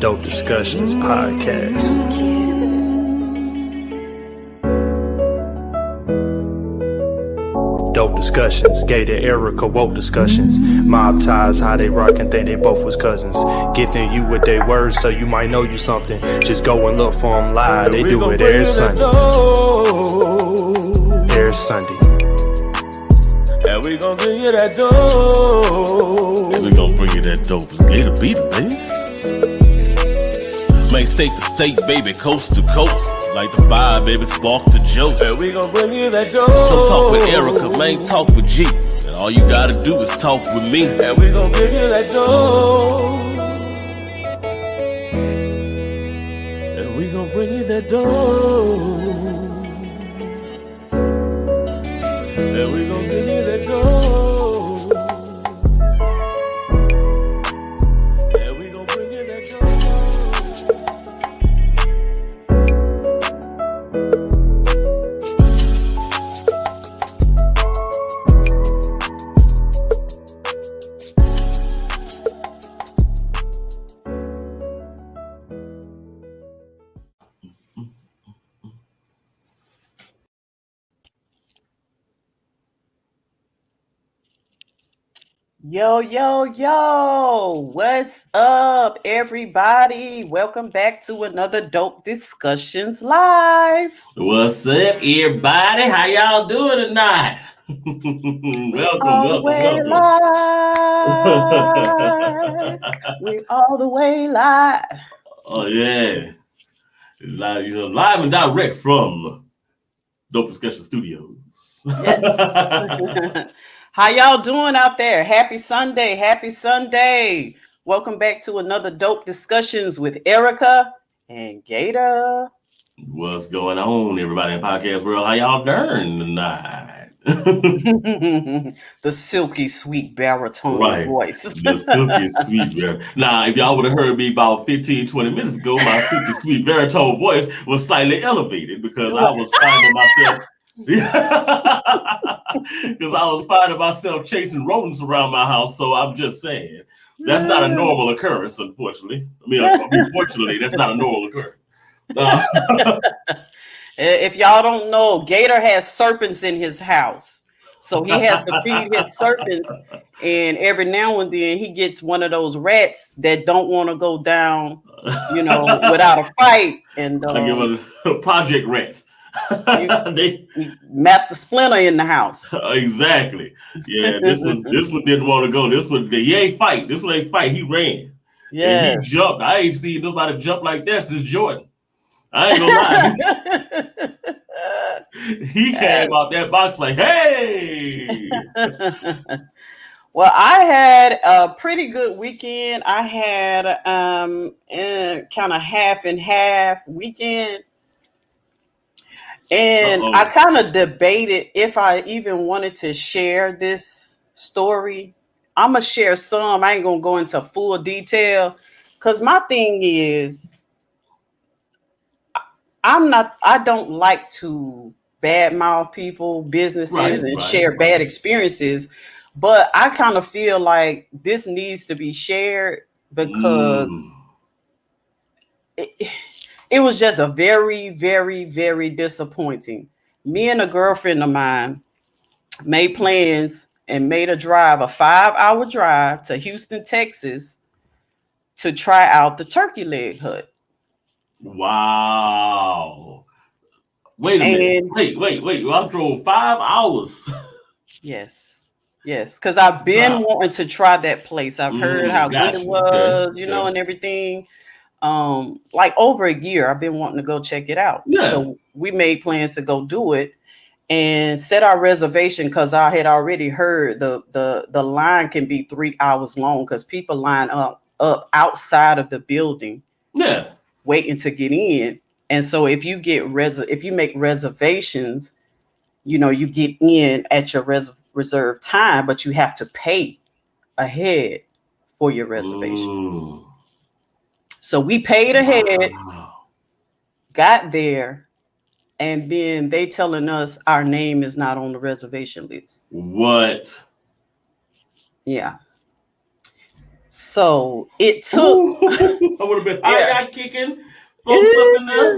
Dope Discussions Podcast. Dope discussions, Gator, Erica, woke discussions. Mob ties, how they rock and think they both was cousins. Gifting you with their words so you might know you something. Just go and look for them live, they do it every Sunday. Every Sunday. And we gon' bring you that dope. And we gon' bring you that dope. It's Gator beat it, baby. Man, state to state, baby, coast to coast. Like the vibe, baby, spark the jokes. And we gon' bring you that dope. So talk with Erica, man, talk with G. And all you gotta do is talk with me. And we gon' bring you that dope. And we gon' bring you that dope. And we gon' bring you that dope. And we gon' bring you that dope. Yo, what's up, everybody? Welcome back to another Dope Discussions Live. What's up, everybody? How y'all doing tonight? welcome. We're all the way live. Oh, yeah. It's live, live and direct from Dope Discussion Studios. Yes. How y'all doing out there? Happy Sunday. Welcome back to another Dope Discussions with Erica and Gator. What's going on, everybody in podcast world? How y'all doing tonight? The silky sweet baritone voice. The silky sweet baritone. Now, if y'all would have heard me about 15, 20 minutes ago, my silky sweet baritone voice was slightly elevated because I was finding myself because I was finding myself chasing rodents around my house. So I'm just saying that's not a normal occurrence, unfortunately. Fortunately, that's not a normal occurrence. If y'all don't know, Gator has serpents in his house. So he has to feed his serpents. And every now and then he gets one of those rats that don't want to go down, without a fight. And I give a project rats. Master Splinter in the house. Exactly. Yeah, this one didn't want to go. He ain't fight. This one ain't fight. He ran. Yeah. And he jumped. I ain't seen nobody jump like that since Jordan. I ain't gonna lie. He came out that box like, hey. Well, I had a pretty good weekend. I had kind of half and half weekend. And I kind of debated if I even wanted to share this story. I'm going to share some. I ain't going to go into full detail because my thing is I don't like to badmouth people, businesses, and share bad experiences. But I kind of feel like this needs to be shared because it was just a very, very, very disappointing. Me and a girlfriend of mine made plans and made a 5-hour drive to Houston, Texas to try out the turkey leg hut. Wow. Wait a minute. Wait. I drove 5 hours. Yes. Because I've been wanting to try that place. I've heard how good it was, and everything. Like over a year, I've been wanting to go check it out. Yeah. So we made plans to go do it and set our reservation because I had already heard the line can be 3 hours long because people line up outside of the building. Yeah. Waiting to get in. And so if you if you make reservations, you get in at your reserved time, but you have to pay ahead for your reservation. So we paid ahead, got there, and then they telling us our name is not on the reservation list. What? Yeah. So it took. I would have been eye kicking folks up in there.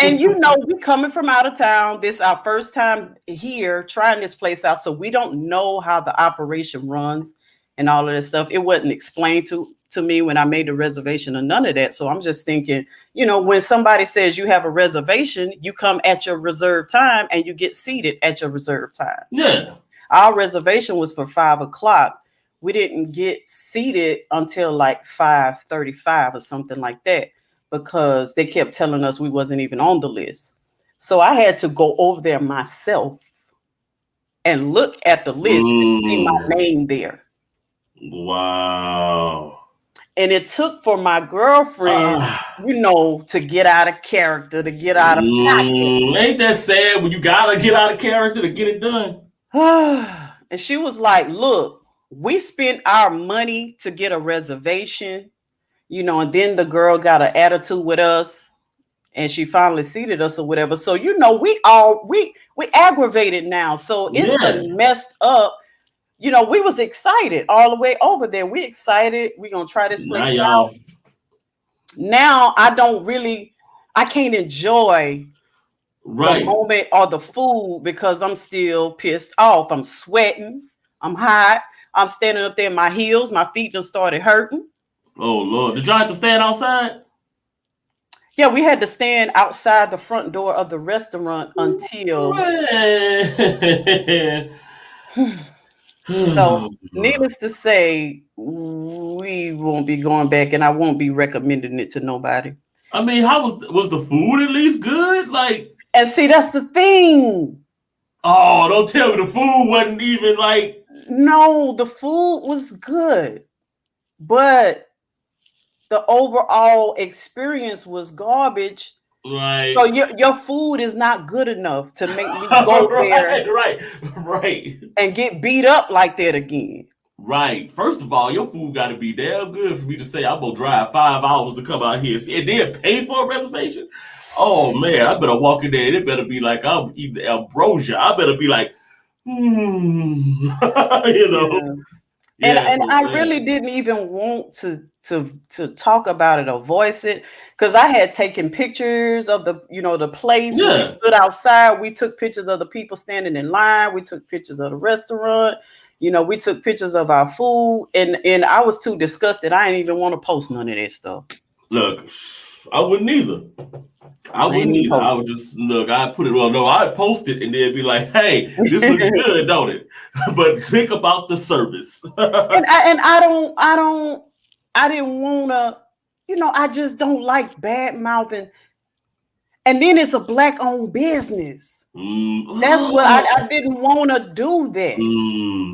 And we coming from out of town. This our first time here trying this place out, so we don't know how the operation runs and all of this stuff. It wasn't explained to me when I made the reservation or none of that. So I'm just thinking, when somebody says you have a reservation, you come at your reserved time and you get seated at your reserved time. Yeah. Our reservation was for 5:00. We didn't get seated until like 5:35 or something like that, because they kept telling us we wasn't even on the list. So I had to go over there myself and look at the list and see my name there. Wow. And it took for my girlfriend, to get out of character, to get out of pocket. Ain't that sad when you gotta get out of character to get it done? And she was like, look, we spent our money to get a reservation, and then the girl got an attitude with us and she finally seated us or whatever. So, we aggravated now. So it's been messed up. We was excited all the way over there. We excited. We're going to try this place out. Now I can't enjoy the moment or the food because I'm still pissed off. I'm sweating. I'm hot. I'm standing up there in my heels. My feet just started hurting. Oh, Lord. Did y'all have to stand outside? Yeah, we had to stand outside the front door of the restaurant until... So, needless to say, we won't be going back, and I won't be recommending it to nobody. I mean, how was the food at least good? And see, that's the thing. Oh, don't tell me the food wasn't even like... No, the food was good, but the overall experience was garbage. Right. So your food is not good enough to make me go there. Right. And get beat up like that again. Right. First of all, your food got to be damn good for me to say I'm going to drive 5 hours to come out here and then pay for a reservation. Oh, man, I better walk in there and it better be like I'm eating ambrosia. I better be like, Yeah. And I really didn't even want to talk about it or voice it, because I had taken pictures of the place. We stood outside. We took pictures of the people standing in line. We took pictures of the restaurant. We took pictures of our food, and I was too disgusted. I didn't even want to post none of that stuff. Look, I wouldn't either. I would just I put it I'd post it and then be like, hey, this looks good, don't it? But think about the service. and I didn't want to, I just don't like bad mouthing. And then it's a black owned business. That's what I didn't want to do that.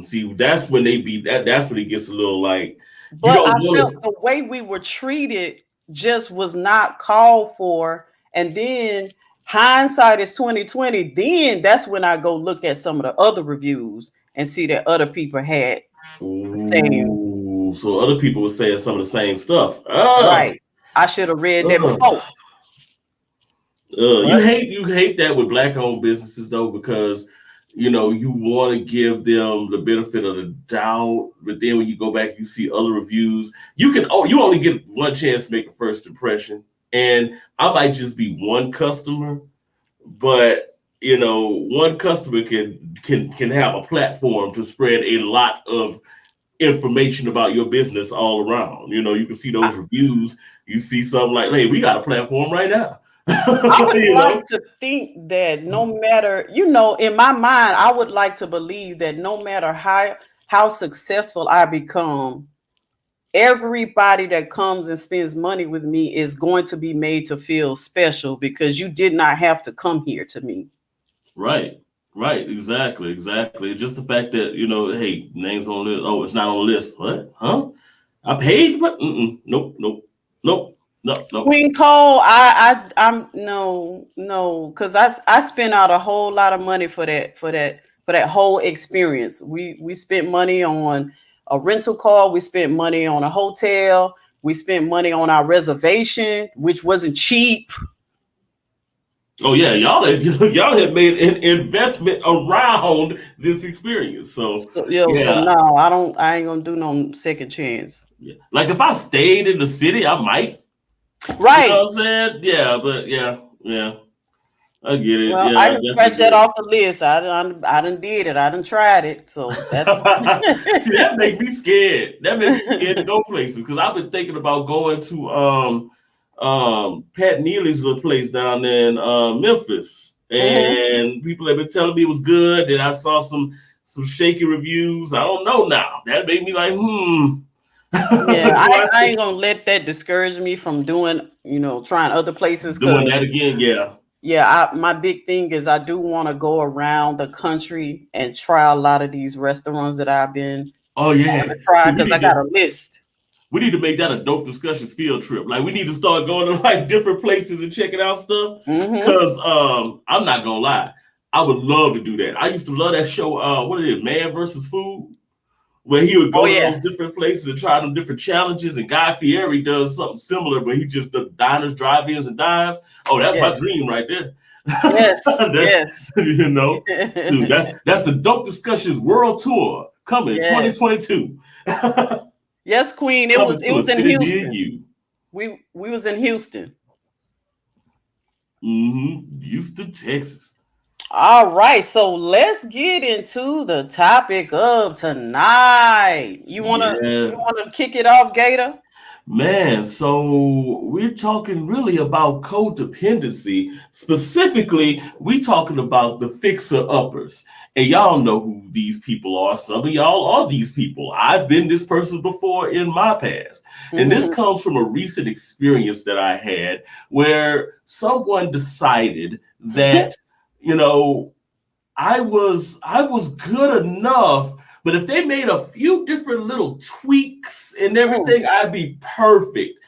See, that's when that's when it gets a little like. But I felt the way we were treated just was not called for. And then hindsight is 2020. Then that's when I go look at some of the other reviews and see that other people had the same. So other people were saying some of the same stuff. Right. I should have read that before. You hate that with black owned businesses though, because you want to give them the benefit of the doubt, but then when you go back, you see other reviews. You only get one chance to make a first impression. And I might just be one customer, but one customer can have a platform to spread a lot of information about your business all around. You can see those reviews. You see something like, hey, we got a platform right now. I would like to think that no matter, in my mind, I would like to believe that no matter how successful I become, everybody that comes and spends money with me is going to be made to feel special because you did not have to come here to me. Right. Exactly. Just the fact that, hey, name's on the list. Oh, it's not on the list. What? Huh? I paid? What? Nope. Queen Cole, I'm no, because I spent out a whole lot of money for that whole experience. We spent money on a rental car. We spent money on a hotel. We spent money on our reservation, which wasn't cheap. Oh yeah, y'all have made an investment around this experience. So So no, I ain't gonna do no second chance. Yeah. Like if I stayed in the city, I might. Right. You know what I'm saying? Yeah, but yeah. I get it. Well, Yeah, I can scratch that off the list. I done did it. I done tried it. So that's see, that makes me scared. That makes me scared to go places because I've been thinking about going to Pat Neely's little place down there in Memphis. And people have been telling me it was good. And I saw some shaky reviews. I don't know now. That made me like, Yeah, I ain't gonna let that discourage me from doing, trying other places. Doing that again, yeah. Yeah, my big thing is I do want to go around the country and try a lot of these restaurants that I've been. Oh yeah, try because I got a list. We need to make that a dope discussions field trip. Like we need to start going to like different places and checking out stuff. Because I'm not gonna lie, I would love to do that. I used to love that show. What is it, Man versus Food? Where he would go to those different places and try them different challenges. And Guy Fieri does something similar, but he just does diners, drive-ins, and dives. Oh, that's my dream right there. Yes, yes. You know, dude, that's the Dope Discussions World Tour coming 2022. Yes, Queen. It was in Houston. We was in Houston. Houston, Texas. All right, so let's get into the topic of tonight. You wanna kick it off, Gator? Man, so we're talking really about codependency. Specifically, we talking about the fixer-uppers. And y'all know who these people are. Some of y'all are these people. I've been this person before in my past. And this comes from a recent experience that I had where someone decided that, I was good enough. But if they made a few different little tweaks and everything, I'd be perfect,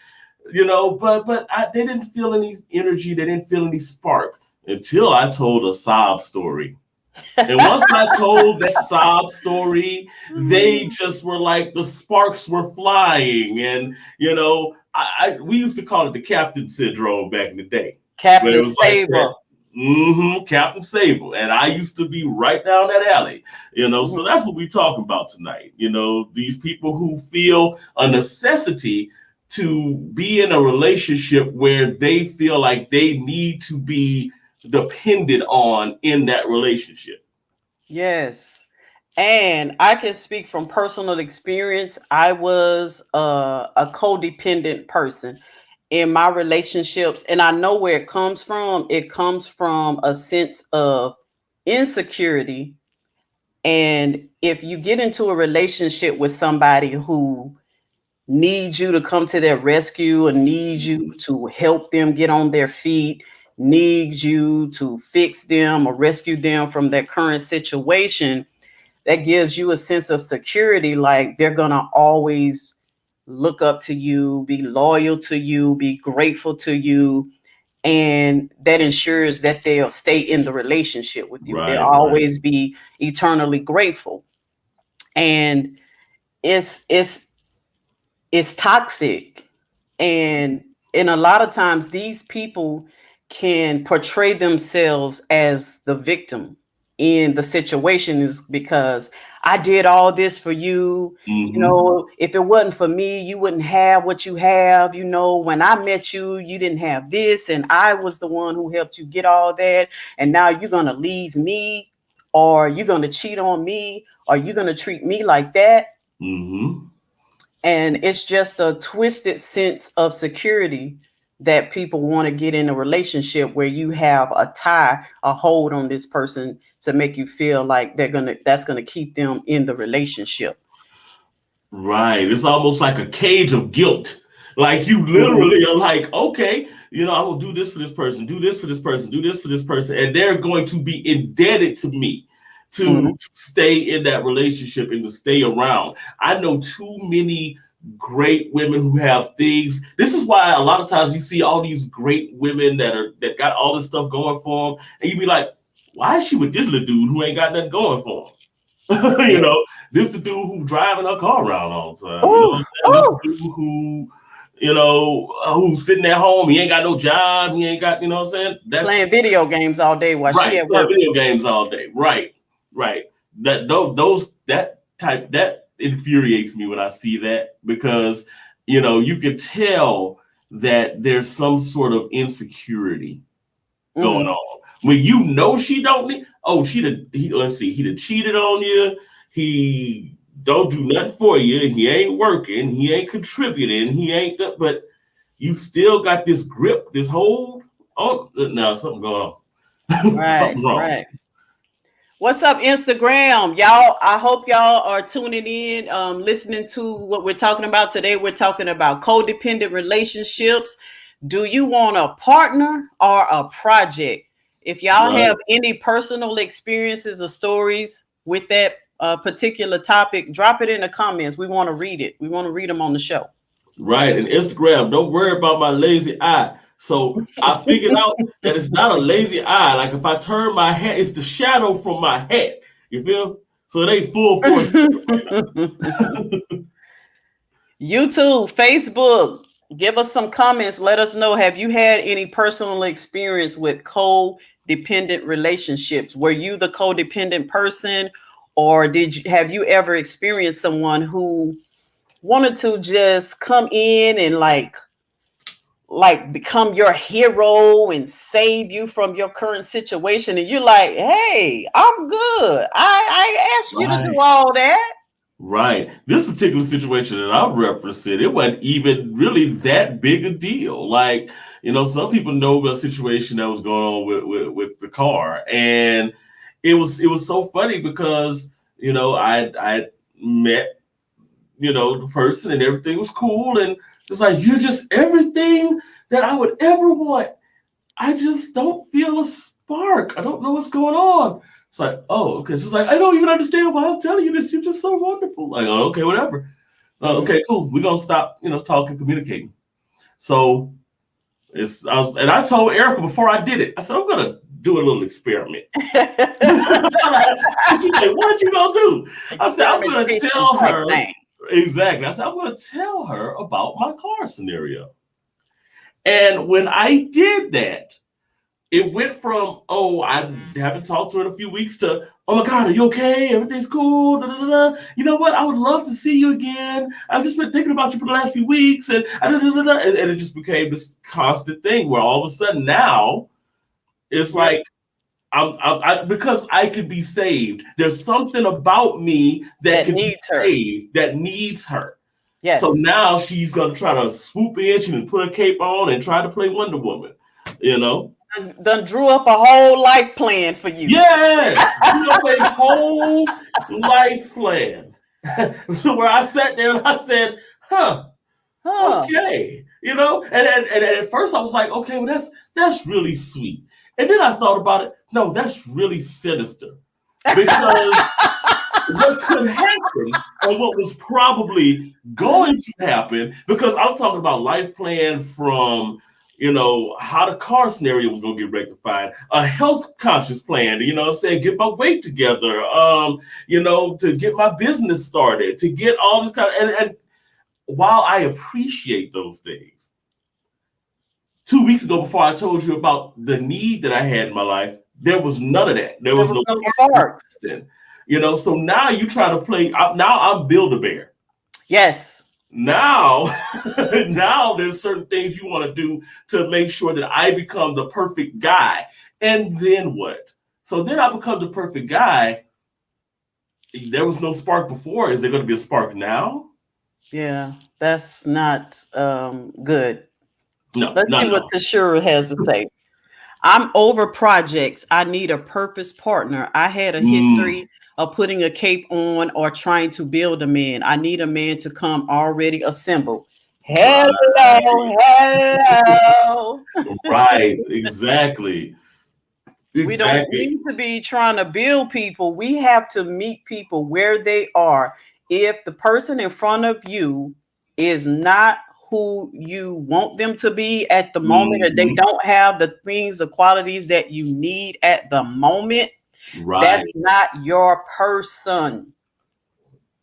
But they didn't feel any energy. They didn't feel any spark until I told a sob story. And once I told that sob story, they just were like the sparks were flying, and we used to call it the Captain Syndrome back in the day. Captain Saver. Captain Sable. And I used to be right down that alley, so that's what we're talking about tonight. These people who feel a necessity to be in a relationship where they feel like they need to be depended on in that relationship. Yes. And I can speak from personal experience. I was a codependent person in my relationships, and I know where it comes from. It comes from a sense of insecurity. And if you get into a relationship with somebody who needs you to come to their rescue and needs you to help them get on their feet, needs you to fix them or rescue them from their current situation, that gives you a sense of security, like they're going to always look up to you, be loyal to you, be grateful to you. And that ensures that they'll stay in the relationship with you. They'll always be eternally grateful. And it's toxic. And a lot of times these people can portray themselves as the victim in the situation, is because I did all this for you. If it wasn't for me, you wouldn't have what you have. When I met you, you didn't have this, and I was the one who helped you get all that. And now you're going to leave me, or you're going to cheat on me, or you're going to treat me like that. And it's just a twisted sense of security that people want to get in a relationship where you have a tie, a hold on this person to make you feel like that's gonna keep them in the relationship. Right. It's almost like a cage of guilt. Like you literally are like, okay, I will do this for this person, do this for this person, do this for this person, and they're going to be indebted to me to stay in that relationship and to stay around. I know too many great women who have things. This is why a lot of times you see all these great women that got all this stuff going for them, and you be like, why is she with this little dude who ain't got nothing going for him? This the dude who driving her car around all the time. This the dude who who's sitting at home. He ain't got no job. He ain't got, you know what I'm saying? That's playing video games all day while she at work. Playing video games all day. Right. That infuriates me when I see that, because, you can tell that there's some sort of insecurity going on. When she don't need, let's see, he done cheated on you. He don't do nothing for you. He ain't working. He ain't contributing. He ain't, but you still got this grip, this hold on. Now something going on. Right, something's wrong. Right. What's up, Instagram? Y'all, I hope y'all are tuning in, listening to what we're talking about today. We're talking about codependent relationships. Do you want a partner or a project? If y'all have any personal experiences or stories with that particular topic, drop it in the comments. We want to read it. We want to read them on the show. Right. And Instagram, don't worry about my lazy eye. So I figured out that it's not a lazy eye. Like if I turn my head, it's the shadow from my head. You feel? So it ain't full force. YouTube, Facebook, give us some comments. Let us know. Have you had any personal experience with codependent relationships? Were you the codependent person, or have you ever experienced someone who wanted to just come in and like become your hero and save you from your current situation, and you're like, hey, I'm good. I asked you to do all that. Right. This particular situation that I'm referencing, it wasn't even really that big a deal. Like, some people know about a situation that was going on with the car. And it was so funny because, I met, the person, and everything was cool. And it's like, you're just everything that I would ever want. I just don't feel a spark. I don't know what's going on. It's like, oh, okay. She's like, I don't even understand why I'm telling you this. You're just so wonderful. Like, oh, okay, whatever. Okay, cool. We're gonna stop, talking, communicating. So I told Erica before I did it, I said, I'm gonna do a little experiment. She's like, what you gonna do? I said, I'm gonna tell her. Exactly. I said, I'm gonna tell her about my car scenario. And when I did that, it went from, oh, I haven't talked to her in a few weeks, to, oh my God, are you okay? Everything's cool. Da, da, da, da. You know what? I would love to see you again. I've just been thinking about you for the last few weeks. And it just became this constant thing where all of a sudden now it's like, because I could be saved. There's something about me that can be saved, that needs her. Yes. So now she's going to try to swoop in. She can put a cape on and try to play Wonder Woman, Done drew up a whole life plan for you. Yes, drew up a whole life plan. So where I sat there and I said, okay, and at first I was like, okay, well that's really sweet. And then I thought about it. No, that's really sinister, because what could happen, or what was probably going to happen, because I'm talking about life plan from, how the car scenario was going to get rectified, a health conscious plan, get my weight together, to get my business started, to get all this kind of, and while I appreciate those things, 2 weeks ago, before I told you about the need that I had in my life, there was none of that. There was no sparks. So now you try to play, now I'm Build-A-Bear. Yes. Now there's certain things you want to do to make sure that I become the perfect guy. And then what? So then I become the perfect guy. There was no spark before. Is there going to be a spark now? Yeah, that's not good. No. Let's see what Tashura has to say. I'm over projects. I need a purpose partner. I had a history of putting a cape on or trying to build a man. I need a man to come already assembled. Hello. Right, exactly. We don't need to be trying to build people. We have to meet people where they are. If the person in front of you is not who you want them to be at the moment, or they don't have the things, the qualities that you need at the moment, that's not your person.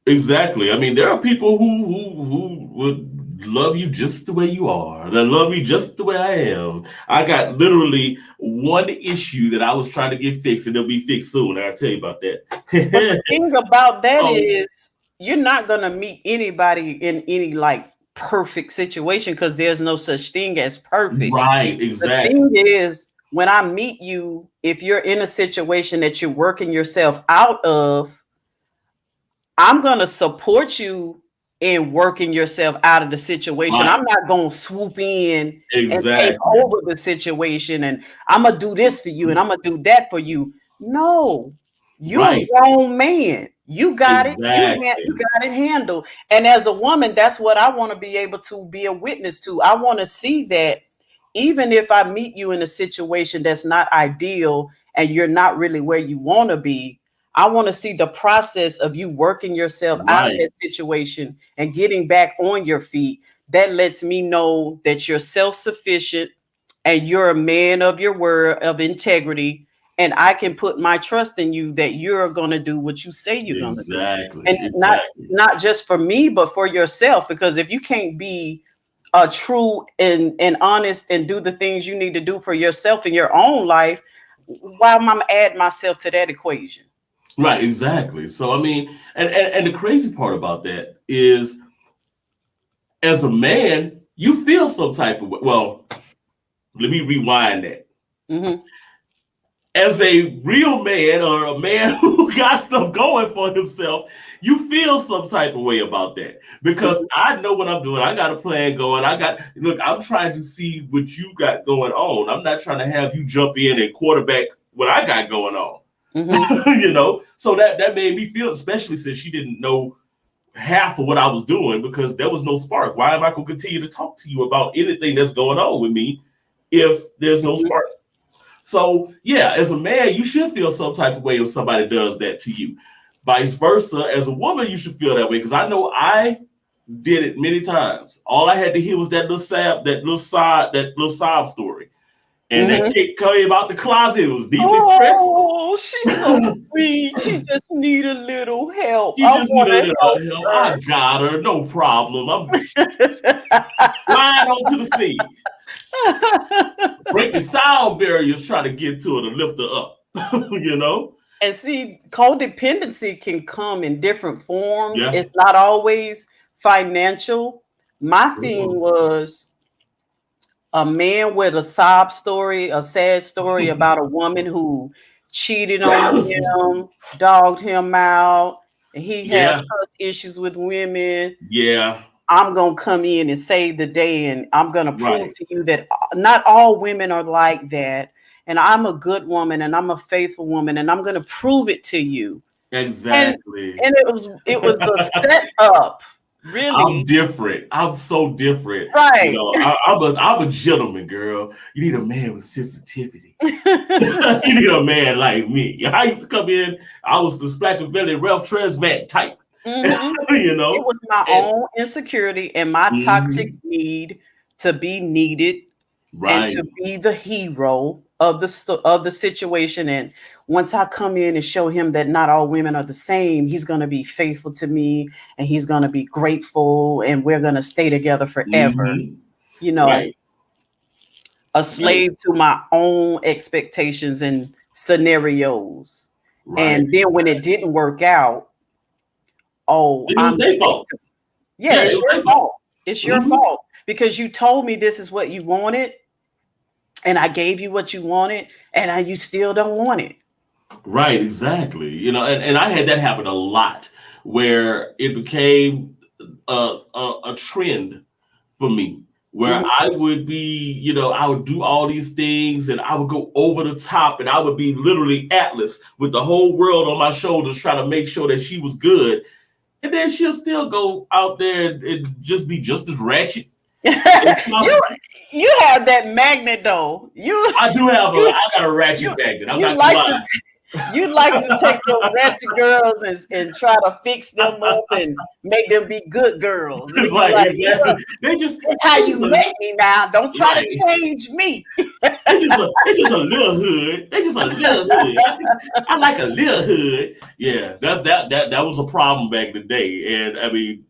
Exactly. I mean, there are people who would love you just the way you are. They love me just the way I am. I got literally one issue that I was trying to get fixed, and it'll be fixed soon. I'll tell you about that. But the thing about that is you're not gonna meet anybody in any like perfect situation because there's no such thing as perfect. Right, exactly. The thing is, when I meet you, if you're in a situation that you're working yourself out of, I'm gonna support you in working yourself out of the situation. Right. I'm not gonna swoop in and take over the situation and I'm gonna do this for you and I'm gonna do that for you. No, you're a grown man. You got it. You got it handled. And as a woman, that's what I want to be able to be a witness to. I want to see that even if I meet you in a situation that's not ideal and you're not really where you want to be, I want to see the process of you working yourself out of that situation and getting back on your feet. That lets me know that you're self-sufficient and you're a man of your word, of integrity. And I can put my trust in you that you're going to do what you say you're going to do. And not just for me, but for yourself. Because if you can't be true and honest and do the things you need to do for yourself in your own life, why am I add myself to that equation? Right, exactly. So, I mean, and the crazy part about that is, as a man, you feel some type of way. Well, let me rewind that. Mm-hmm. As a real man or a man who got stuff going for himself, you feel some type of way about that because I know what I'm doing. I got a plan going. I'm trying to see what you got going on. I'm not trying to have you jump in and quarterback what I got going on. Mm-hmm. So that made me feel, especially since she didn't know half of what I was doing because there was no spark. Why am I going to continue to talk to you about anything that's going on with me if there's no spark? So yeah, as a man, you should feel some type of way if somebody does that to you. Vice versa, as a woman, you should feel that way because I know I did it many times. All I had to hear was that little sob story. And that chick came out the closet. It was deeply pressed. Oh, she's so sweet. She just need a little help. I got her. No problem. I'm flying onto the scene. Breaking sound barriers trying to get to her to lift her up. And see, codependency can come in different forms. Yeah. It's not always financial. My thing was a man with a sob story, a sad story about a woman who cheated on him, dogged him out, and he had trust issues with women. Yeah. I'm going to come in and save the day, and I'm going to prove to you that not all women are like that. And I'm a good woman, and I'm a faithful woman, and I'm going to prove it to you. Exactly. And it was a setup. Really? I'm different. I'm so different. Right. I'm a gentleman, girl. You need a man with sensitivity. You need a man like me. I used to come in, I was the Splackavelli Ralph Tresvant type. Mm-hmm. It was my own insecurity and my toxic need to be needed and to be the hero of the situation. And once I come in and show him that not all women are the same, he's going to be faithful to me and he's going to be grateful and we're going to stay together forever. A slave to my own expectations and scenarios. And then when it didn't work out, it was their fault. Yeah, it's your fault. It's your fault because you told me this is what you wanted and I gave you what you wanted and you still don't want it. Right, exactly. And I had that happen a lot where it became a trend for me where I would be, I would do all these things and I would go over the top and I would be literally Atlas with the whole world on my shoulders trying to make sure that she was good. And then she'll still go out there and just be just as ratchet. You have that magnet though. I got a ratchet magnet. I'm not lying. You'd like to take those ratchet girls and try to fix them up and make them be good girls. Exactly. That's how you make me now. Don't try to change me. They just a little hood. They just a little hood. I like a little hood. Yeah, that was a problem back in the day. And I mean,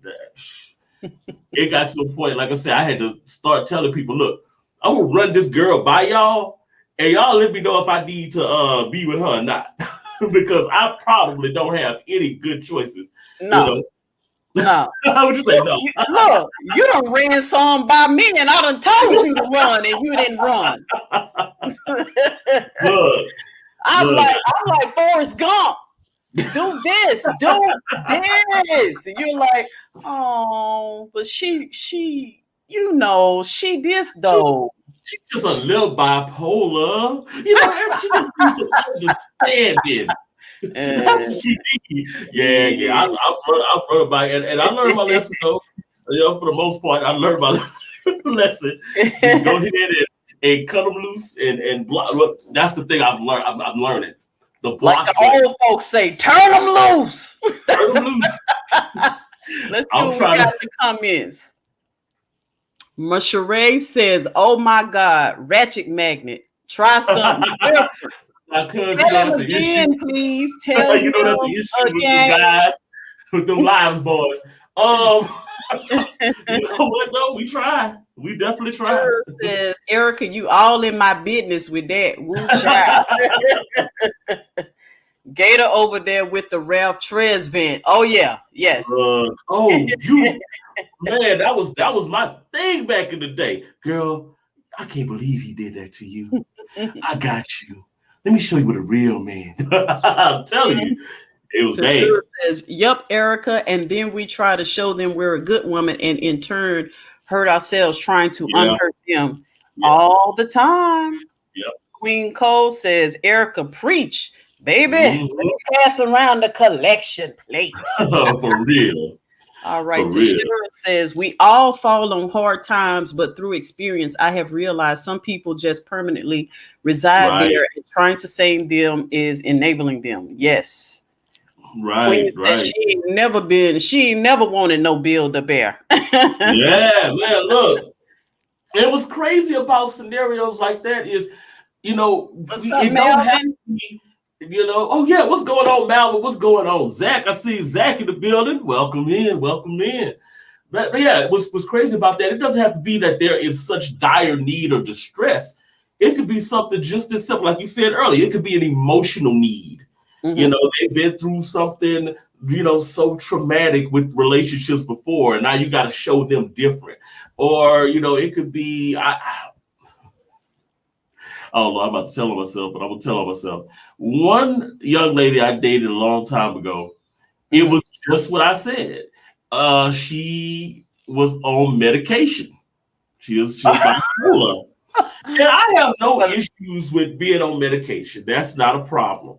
it got to a point, like I said, I had to start telling people, look, I'm gonna run this girl by y'all, and y'all let me know if I need to be with her or not. Because I probably don't have any good choices. No. No. I would just say no. Look, you done ran some by me, and I done told you to run, and you didn't run. Look, I'm like Forrest Gump. Do this, do this. And you're like, oh, but she, she this though. She's just a little bipolar. She just needs some understanding. That's what she needs. Yeah. I've run about it, and I learned my lesson though. For the most part, I learned my lesson. Just go ahead and cut them loose and block. Look, that's the thing I've learned. I'm learning. The block. Like the old folks say, turn them loose. Turn them loose. Let's see what we got in the comments. Mashere says, "Oh my God, ratchet magnet. Try something different. Tell him again, please. Tell him that's an issue again. With them guys, with them lives, boys. You know what though? We try. We definitely try." Says, Erica, you all in my business with that. Woo child. Gator over there with the Ralph Trez vent. Oh yeah, yes. Man, that was my thing back in the day. Girl, I can't believe he did that to you. I got you. Let me show you what a real man. I'm telling you, it was bad. Says, "Yup, Erica," and then we try to show them we're a good woman, and in turn hurt ourselves trying to unhurt them all the time. Yep. Queen Cole says, "Erica, preach, baby. Let me pass around the collection plate." For real. All right. Tashira says, "We all fall on hard times, but through experience, I have realized some people just permanently reside there, and trying to save them is enabling them." Yes. Right. She ain't never wanted no Build-A-Bear. Yeah, man, look. It was crazy about scenarios like that is, it don't have to be, oh yeah, what's going on, Malvin? What's going on, Zach? I see Zach in the building. Welcome in. But yeah, what's crazy about that, it doesn't have to be that they're in such dire need or distress. It could be something just as simple, like you said earlier. It could be an emotional need. They've been through something, so traumatic with relationships before, and now you got to show them different. Or, it could be, I don't know, I'm about to tell on myself, but I'm going to tell on myself. One young lady I dated a long time ago, it was just what I said. She was on medication. She was bipolar. And I have no issues with being on medication. That's not a problem.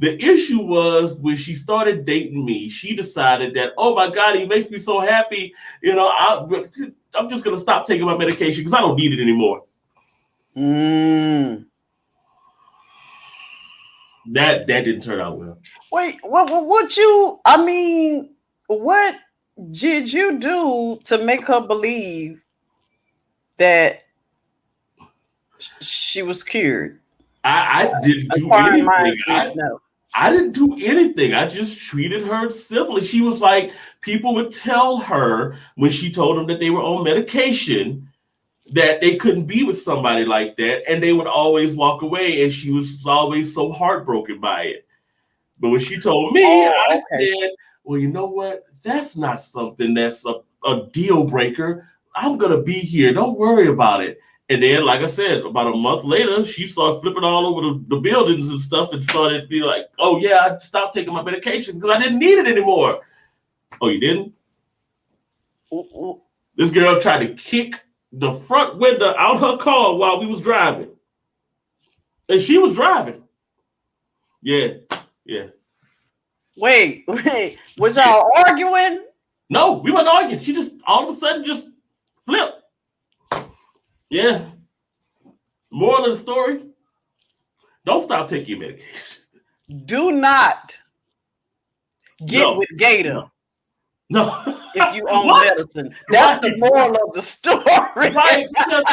The issue was when she started dating me, she decided that, oh my God, he makes me so happy. I'm just going to stop taking my medication because I don't need it anymore. That didn't turn out well. Wait, what did you do to make her believe that she was cured? I didn't do anything. I didn't do anything. I just treated her civilly. She was like, people would tell her when she told them that they were on medication that they couldn't be with somebody like that, and they would always walk away, and she was always so heartbroken by it. But when she told me, I said, well, you know what? That's not something that's a deal breaker. I'm going to be here. Don't worry about it. And then, like I said, about a month later, she started flipping all over the buildings and stuff and started being like, oh, yeah, I stopped taking my medication because I didn't need it anymore. Oh, you didn't? This girl tried to kick the front window out her car while we was driving. And she was driving. Yeah. Wait. Was y'all arguing? No, we weren't arguing. She just all of a sudden just flipped. Yeah. Moral of the story, don't stop taking your medication. Do not get with Gator. No. If you own medicine. That's the moral of the story. Right, because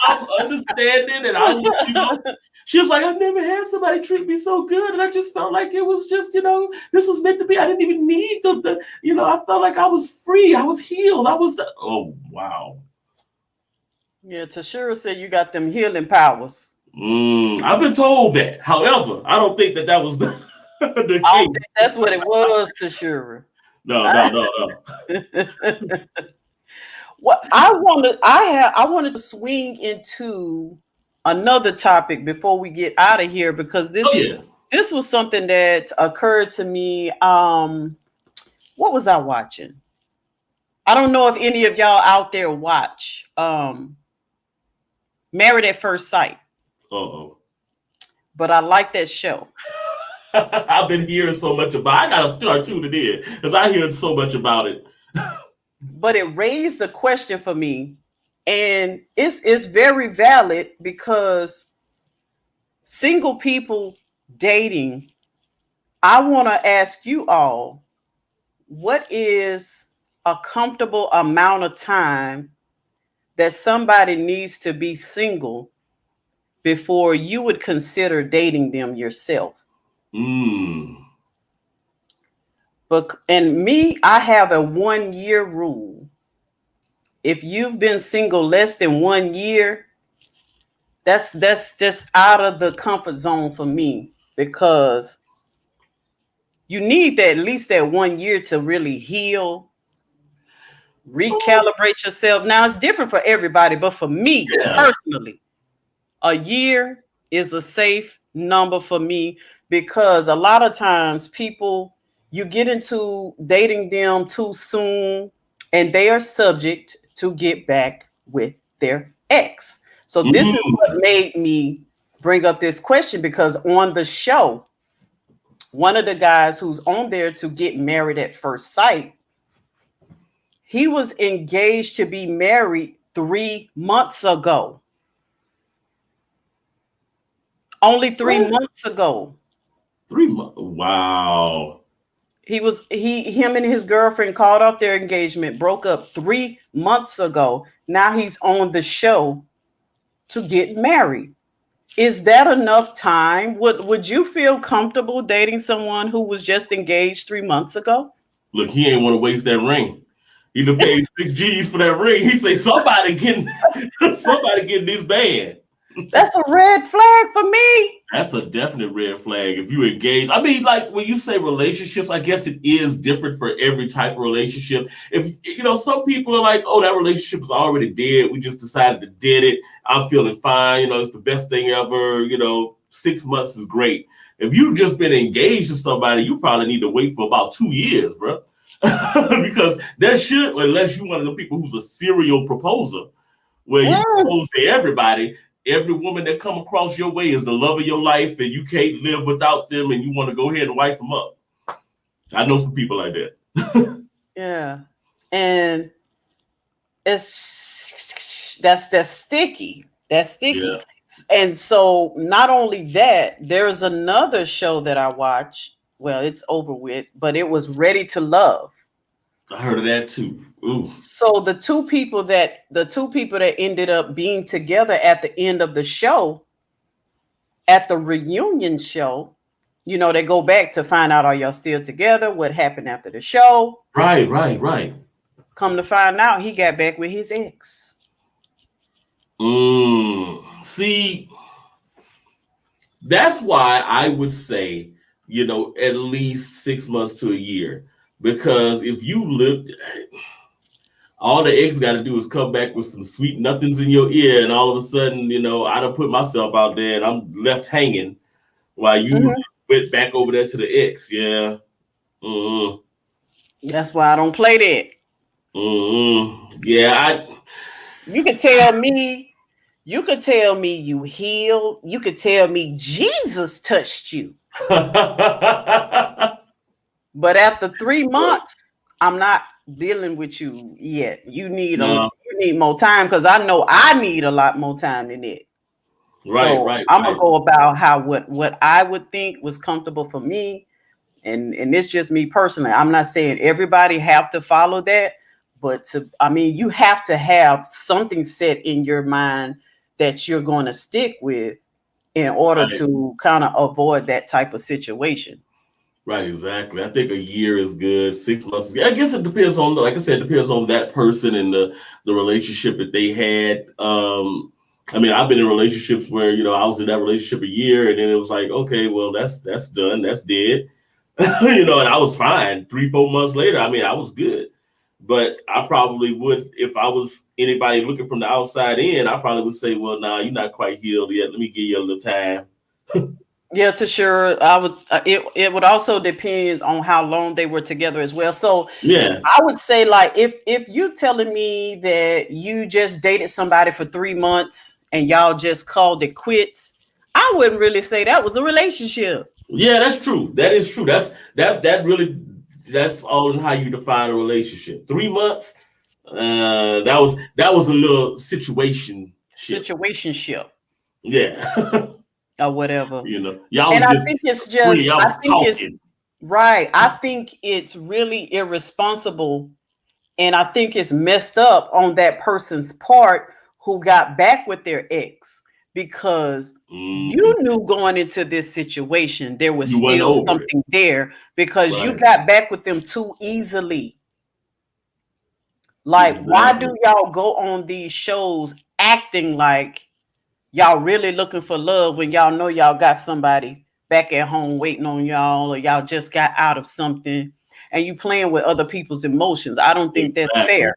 I'm understanding and I was, she was like, I've never had somebody treat me so good. And I just felt like it was just, this was meant to be. I didn't even need the I felt like I was free. I was healed. Oh, wow. Yeah, Tashira said you got them healing powers. I've been told that. However, I don't think that was the case. That's what it was, Tashira. No. What I wanted to swing into another topic before we get out of here, because this was something that occurred to me. What was I watching? I don't know if any of y'all out there watch Married at First Sight. Uh-oh. But I like that show. I've been hearing so much about it. I gotta start tuning in because I hear so much about it. But it raised the question for me, and it's very valid, because single people dating, I want to ask you all, what is a comfortable amount of time that somebody needs to be single before you would consider dating them yourself? But I have a 1 year rule. If you've been single less than 1 year, that's just out of the comfort zone for me, because you need at least that 1 year to really heal, recalibrate yourself. Now it's different for everybody, but for me personally, a year is a safe number for me, because a lot of times you get into dating them too soon and they are subject to get back with their ex. So this is what made me bring up this question, because on the show, one of the guys who's on there to Get Married at First Sight, he was engaged to be married 3 months ago. Only 3 months ago. 3 months. Wow. Him and his girlfriend called off their engagement, broke up 3 months ago. Now he's on the show to get married. Is that enough time? Would you feel comfortable dating someone who was just engaged 3 months ago? Look, he ain't want to waste that ring. He done paid 6 G's for that ring. He say somebody getting this band. That's a red flag for me. That's a definite red flag if you engage. I mean, like when you say relationships, I guess it is different for every type of relationship. If some people are like, oh, that relationship is already dead. We just decided to dead it. I'm feeling fine. It's the best thing ever. 6 months is great. If you've just been engaged to somebody, you probably need to wait for about 2 years, bro. Because unless you're one of the people who's a serial proposer, where you propose to everybody. Every woman that come across your way is the love of your life, and you can't live without them, and you want to go ahead and wife them up. I know some people like that. Yeah, and that's sticky. That's sticky. Yeah. And so, not only that, there's another show that I watch. Well, it's over with, but it was Ready to Love. I heard of that too. Ooh. So the two people that ended up being together at the end of the show, at the reunion show, they go back to find out, are y'all still together? What happened after the show? Right. Come to find out, he got back with his ex. See, that's why I would say, at least 6 months to a year. Because if you lived, all the ex got to do is come back with some sweet nothings in your ear, and all of a sudden, I done put myself out there and I'm left hanging while you went back over there to the ex. Yeah. That's why I don't play that. Yeah. You could tell me you healed. You could tell me Jesus touched you. But after 3 months, I'm not dealing with you yet. You need more time, because I know I need a lot more time than it. Right. I'm gonna go about what I would think was comfortable for me, and it's just me personally. I'm not saying everybody have to follow that, but you have to have something set in your mind that you're going to stick with in order to kind of avoid that type of situation. Right, exactly. I think a year is good. 6 months. I guess it depends on, like I said, it depends on that person and the relationship that they had. I've been in relationships where, I was in that relationship a year and then it was like, okay, well, that's done. That's dead. And I was fine. 3-4 months later, I was good. But I probably would, if I was anybody looking from the outside in, I probably would say, well, nah, you're not quite healed yet. Let me give you a little time. Yeah, to sure. I would. It would also depends on how long they were together as well. So yeah, I would say like if you telling me that you just dated somebody for 3 months and y'all just called it quits, I wouldn't really say that was a relationship. Yeah, that's true. That is true. That's all in how you define a relationship. 3 months. That was a little situationship. Yeah. Or whatever. Y'all and was I just think it's free. just Y'all was talking. right. I think it's really irresponsible, and I think it's messed up on that person's part who got back with their ex, because you knew going into this situation there was still something there, because you got back with them too easily. Like, why do y'all go on these shows acting like y'all really looking for love when y'all know y'all got somebody back at home waiting on y'all, or y'all just got out of something and you playing with other people's emotions? I don't think that's fair.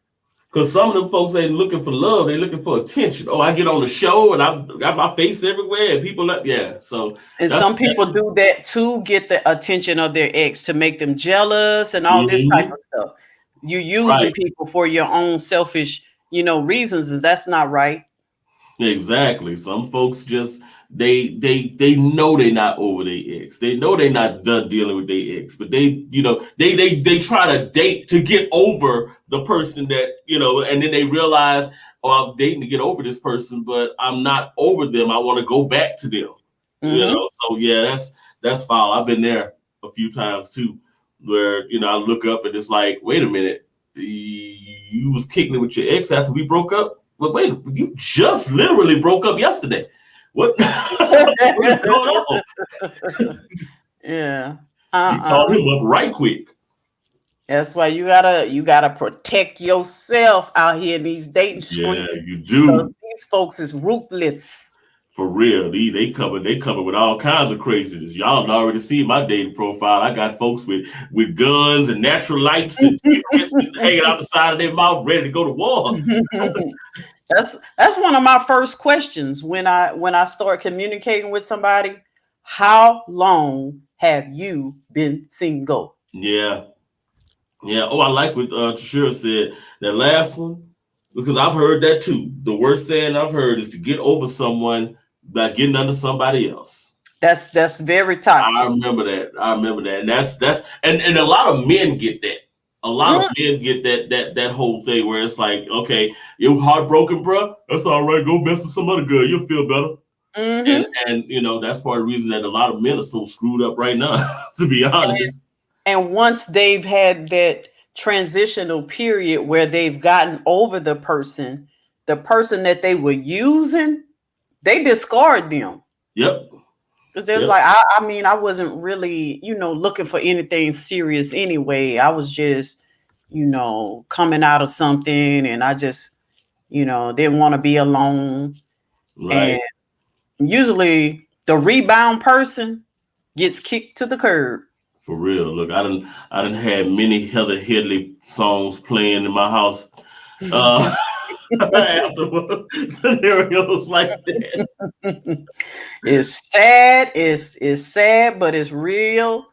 Because some of them folks ain't looking for love, they're looking for attention. Oh, I get on the show and I've got my face everywhere and people and some people do that to get the attention of their ex, to make them jealous and all this type of stuff. You're using people for your own selfish, reasons, and that's not right. Exactly. Some folks just they know they're not over their ex. They know they're not done dealing with their ex, but they try to date to get over the person that, and then they realize, oh, I'm dating to get over this person, but I'm not over them. I want to go back to them. So yeah, that's foul. I've been there a few times too, where I look up and it's like, wait a minute, you was kicking it with your ex after we broke up? But wait, you just literally broke up yesterday. What? What's going on? Yeah. You called him up right quick. That's why you gotta protect yourself out here in these dating streets. Yeah, you do. These folks is ruthless. For real, they cover with all kinds of craziness. Y'all already see my dating profile. I got folks with guns and natural lights and cigarettes hanging out the side of their mouth, ready to go to war. That's one of my first questions when I start communicating with somebody. How long have you been single? Yeah. Oh, I like what Tashira said, that last one, because I've heard that too. The worst saying I've heard is to get over someone by getting under somebody else. That's very toxic. I remember that. And that's and a lot of men get that. A lot of men get that whole thing where it's like, okay, you're heartbroken, bro. That's all right. Go mess with some other girl. You'll feel better. And that's part of the reason that a lot of men are so screwed up right now, to be honest. And once they've had that transitional period where they've gotten over the person that they were using, they discard them. Yep. Because there's like, I wasn't really, looking for anything serious anyway. I was just, coming out of something, and I just, didn't want to be alone. Right. And usually the rebound person gets kicked to the curb. For real. Look, I done had many Heather Headley songs playing in my house. After scenarios like that. It's sad. It's sad, but it's real.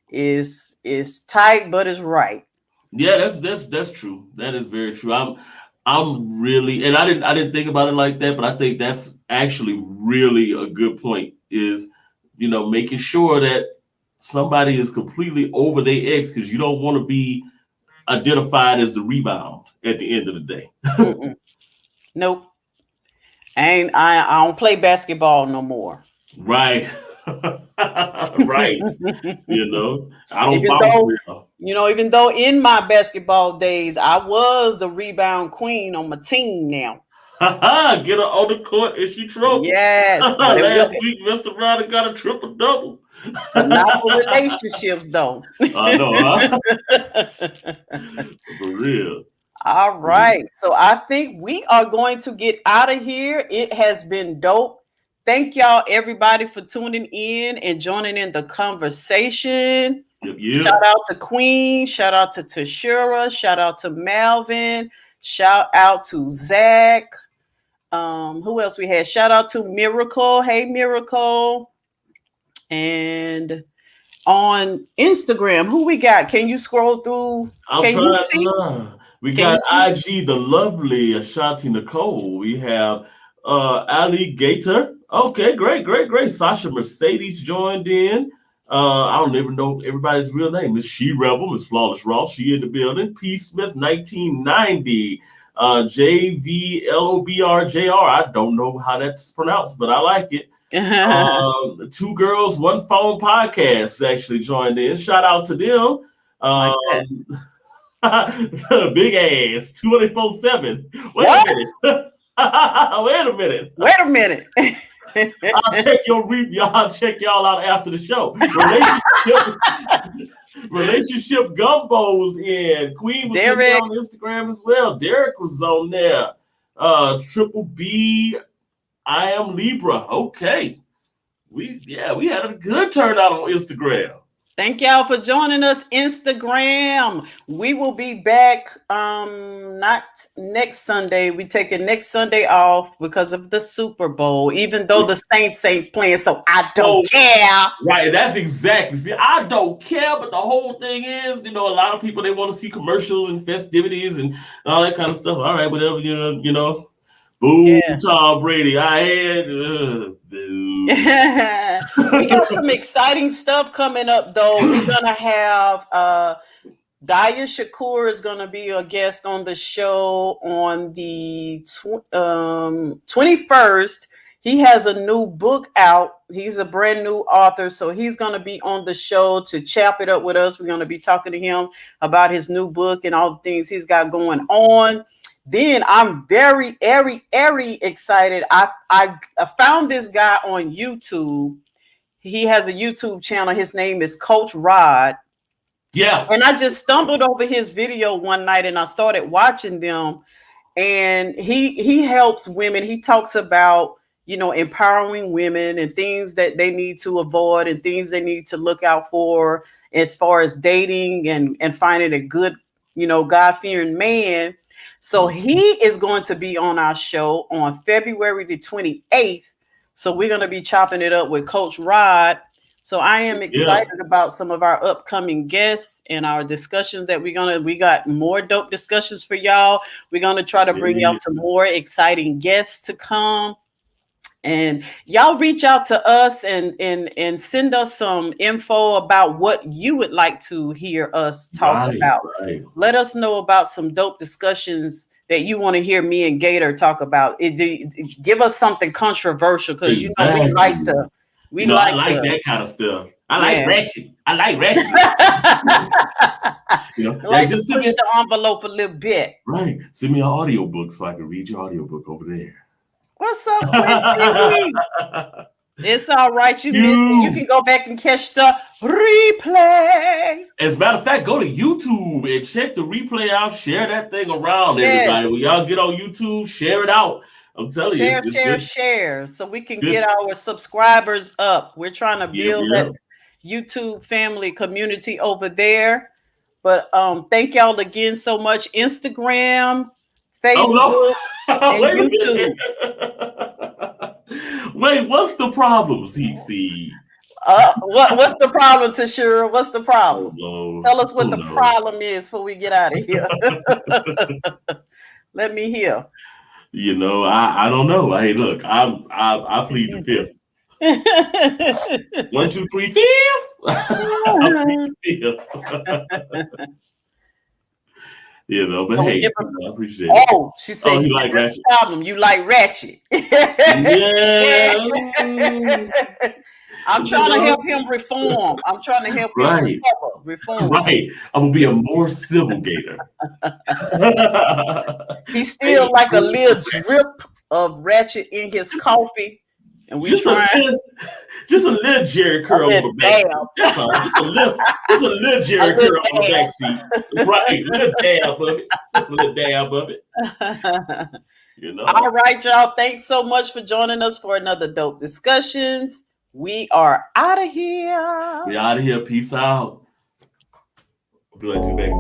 It's tight, but it's right. Yeah, that's true. That is very true. I'm really, and I didn't think about it like that, but I think that's actually really a good point. Is making sure that somebody is completely over their ex, because you don't want to be identified as the rebound at the end of the day. Nope. I don't play basketball no more. Right. Right. You know, I don't even though in my basketball days, I was the rebound queen on my team now. Get her on the court and she trouble. Yes. Last week, Mr. Ryder got a triple-double. But not for relationships, though. I know, huh? For real. All right. So I think we are going to get out of here. It has been dope. Thank y'all, everybody, for tuning in and joining in the conversation. Yep. Shout out to Queen. Shout out to Tashura. Shout out to Malvin. Shout out to Zach. Who else we had? Shout out to Miracle. Hey, Miracle. And on Instagram, who we got? Can you scroll through? I'm trying to. We got IG, the lovely Ashanti Nicole. We have Alligator. Okay, great. Sasha Mercedes joined in. I don't even know everybody's real name. Miss She Rebel, Miss Flawless Ross, she in the building. P. Smith, 1990. JVLOBRJR. I don't know how that's pronounced, but I like it. 2 Girls, 1 Phone podcast actually joined in. Shout out to them. Big ass 24/7. Wait a minute. I'll check I'll check y'all out after the show. Relationship Gumbos in. Queen was on Instagram as well. Derek was on there. Triple B, I am Libra. Okay. We had a good turnout on Instagram. Thank y'all for joining us, Instagram. We will be back not next Sunday. We're taking next Sunday off because of the Super Bowl, even though the Saints ain't playing, so I don't care. Right, that's exactly. See, I don't care, but the whole thing is, a lot of people, they want to see commercials and festivities and all that kind of stuff. All right, whatever, Boo, Tom Brady. I had boo. We got some exciting stuff coming up, though. We're gonna have Daya Shakur is gonna be a guest on the show on the 21st. He has a new book out. He's a brand new author, so he's gonna be on the show to chop it up with us. We're gonna be talking to him about his new book and all the things he's got going on. Then I'm very, very, very excited. I found this guy on YouTube. He has a YouTube channel. His name is Coach Rod. Yeah. And I just stumbled over his video one night and I started watching them. And he helps women. He talks about, empowering women and things that they need to avoid and things they need to look out for as far as dating and finding a good, God-fearing man. So he is going to be on our show on February the 28th. So we're going to be chopping it up with Coach Rod. So I am excited about some of our upcoming guests and our discussions that we got more dope discussions for y'all. We're going to try to bring y'all some more exciting guests to come. And y'all reach out to us and send us some info about what you would like to hear us talk about. Right. Let us know about some dope discussions that you want to hear me and Gator talk about. Give us something controversial because we like I like that kind of stuff. I like ratchet. Just push the envelope a little bit. Right. Send me an audiobook so I can read your audiobook over there. What's up, Quincy? It's all right. You missed it. You can go back and catch the replay. As a matter of fact, go to YouTube and check the replay out. Share that thing around, everybody. When y'all get on YouTube, share it out. I'm telling you. Share. So we can get our subscribers up. We're trying to build that YouTube family community over there. But thank y'all again so much. Instagram, Facebook, and YouTube. Wait, what's the problem, CC? What's the problem, Tashura? What's the problem? Tell us what the problem is before we get out of here. Let me hear. I don't know. Hey, look, I plead the fifth. 1, 2, 3, 5th. I plead the fifth. But hey, I appreciate it. Oh, she said you like ratchet. Problem. You like ratchet. Yeah. I'm trying to help him reform. I'm trying to help him reform. Right. I'm gonna be a more civil gator. He's still like a little drip of ratchet in his coffee. And we just a little Jerry curl on the back seat. Just a little Jerry curl on the back seat. Right, little dab of it. Just a little dab of it. You know. All right, y'all. Thanks so much for joining us for another Dope Discussions. We are out of here. We out of here. Peace out. What do I do, baby?